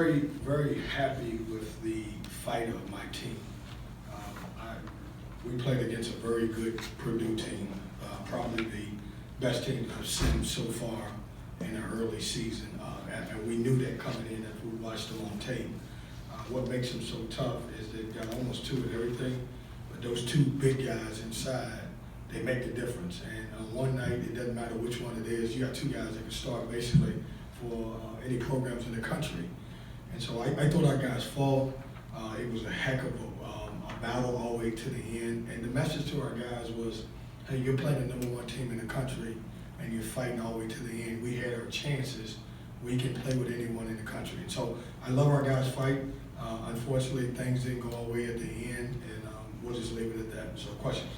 Very happy with the fight of my team. We played against a very good Purdue team, probably the best team I've seen so far in the early season. And we knew that coming in as we watched them on tape. What makes them so tough is they've got almost two of everything, but those two big guys inside, they make the difference. And on one night, it doesn't matter which one it is, you got two guys that can start basically for any programs in the country. And so I thought our guys fought. It was a heck of a battle all the way to the end. And the message to our guys was, hey, you're playing the #1 team in the country and you're fighting all the way to the end. We had our chances. We can play with anyone in the country. And so I love our guys' fight. Unfortunately, things didn't go our way at the end, and we'll just leave it at that. So questions?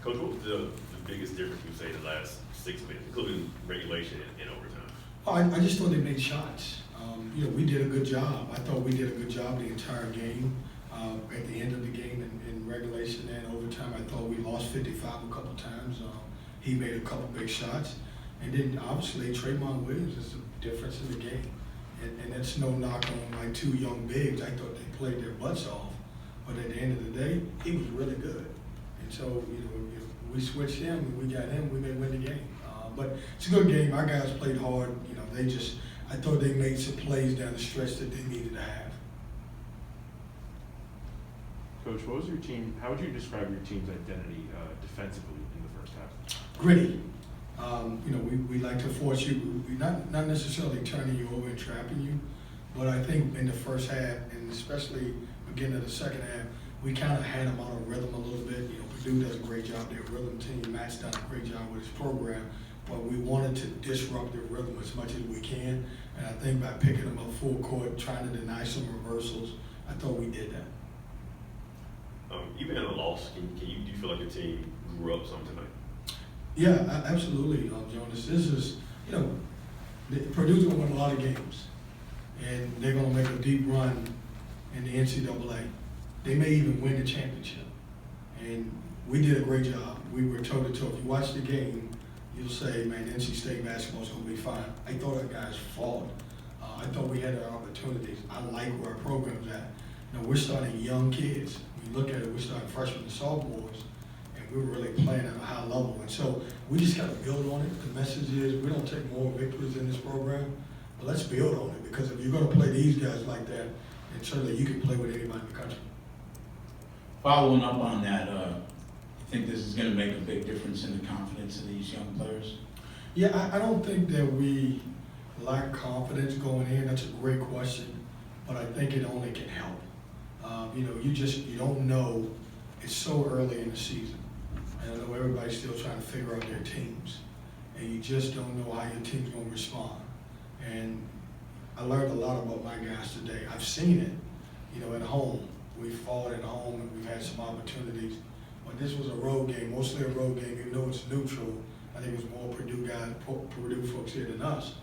Coach, what was the biggest difference you say the last 6 minutes, including regulation and overtime? I just thought they made shots. We did a good job. I thought we did a good job the entire game. At the end of the game in regulation and overtime, I thought we lost 55 a couple times. He made a couple big shots. And then obviously Trayvon Williams is the difference in the game. And that's no knock on my two young bigs. I thought they played their butts off. But at the end of the day, he was really good. And so, if we switched him and we got him, we may win the game. But it's a good game. Our guys played hard. I thought they made some plays down the stretch that they needed to have. Coach, how would you describe your team's identity defensively in the first half? Gritty. We like to force you, not necessarily turning you over and trapping you, but I think in the first half, and especially beginning of the second half, we kind of had them out of rhythm a little bit. Purdue does a great job, their rhythm team. Matt's done a great job with his program, but we wanted to disrupt their rhythm as much as we can, and I think by picking them up full court, trying to deny some reversals, I thought we did that. Even in a loss, do you feel like your team grew up some tonight? Yeah, absolutely, Jonas. This is, Purdue's going to win a lot of games, and they're going to make a deep run in the NCAA. They may even win the championship, and we did a great job. We were toe-to-toe. If you watch the game, you'll say, man, NC State basketball is going to be fine. I thought our guys fought. I thought we had our opportunities. I like where our program's at. We're starting young kids. When you look at it, we're starting freshmen and sophomores, and we're really playing at a high level. And so we just got to build on it. The message is we don't take more victories in this program, but let's build on it, because if you're going to play these guys like that, then certainly you can play with anybody in the country. Following up on that, I think this is going to make a big difference in the confidence of these young players? Yeah, I don't think that we lack confidence going in. That's a great question, but I think it only can help. You don't know. It's so early in the season. And I know everybody's still trying to figure out their teams, and you just don't know how your team's going to respond. And I learned a lot about my guys today. I've seen it, at home. We fought at home and we've had some opportunities. But this was a road game, mostly a road game, even though it's neutral. I think it was more Purdue folks here than us.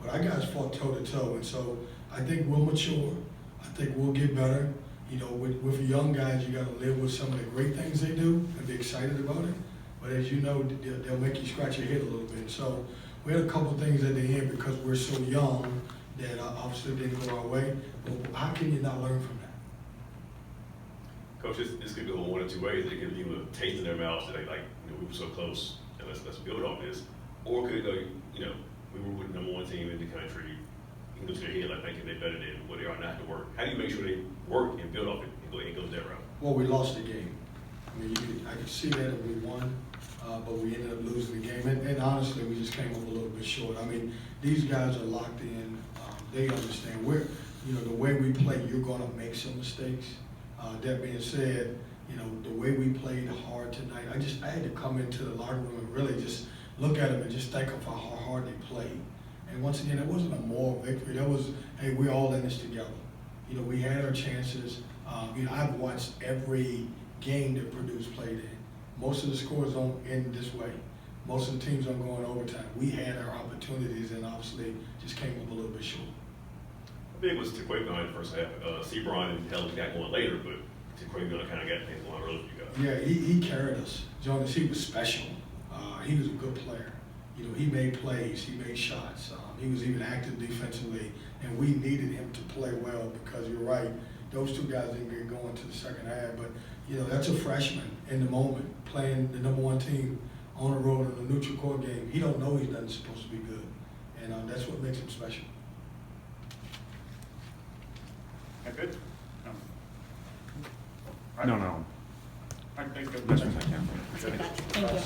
But our guys fought toe-to-toe, and so I think we'll mature. I think we'll get better. With young guys, you got to live with some of the great things they do and be excited about it. But as you know, they'll make you scratch your head a little bit. So we had a couple things at the end because we're so young that obviously didn't go our way. But how can you not learn from that? Coach, this could go one or two ways. It could leave a taste in their mouths that we were so close, and let's build on this. Or could it go, we were with the #1 team in the country. You can go to their head like thinking they're better than what they are, not to work. How do you make sure they work and build off it and go that route? Well, we lost the game. I could see that if we won, but we ended up losing the game. And honestly, we just came up a little bit short. These guys are locked in. They understand. The way we play, you're going to make some mistakes. That being said, the way we played hard tonight, I had to come into the locker room and really just look at them and just think of how hard they played. And once again, it wasn't a moral victory. That was, hey, we're all in this together. We had our chances. I've watched every game that Purdue's played in. Most of the scores don't end this way. Most of the teams don't go in overtime. We had our opportunities and obviously just came up a little bit short. I think it was Taquavion in the first half. Sebron and Helen got going later, but Taquavion kind of got things going early for you guys. Yeah, he carried us. Jonas, he was special. He was a good player. You know, he made plays, he made shots, he was even active defensively, and we needed him to play well because you're right, those two guys didn't get going to the second half, but, you know, that's a freshman in the moment, playing the #1 team on the road in a neutral court game. He don't know he's not supposed to be good, and that's what makes him special. That good? No. I think. That's what I can. Thank you.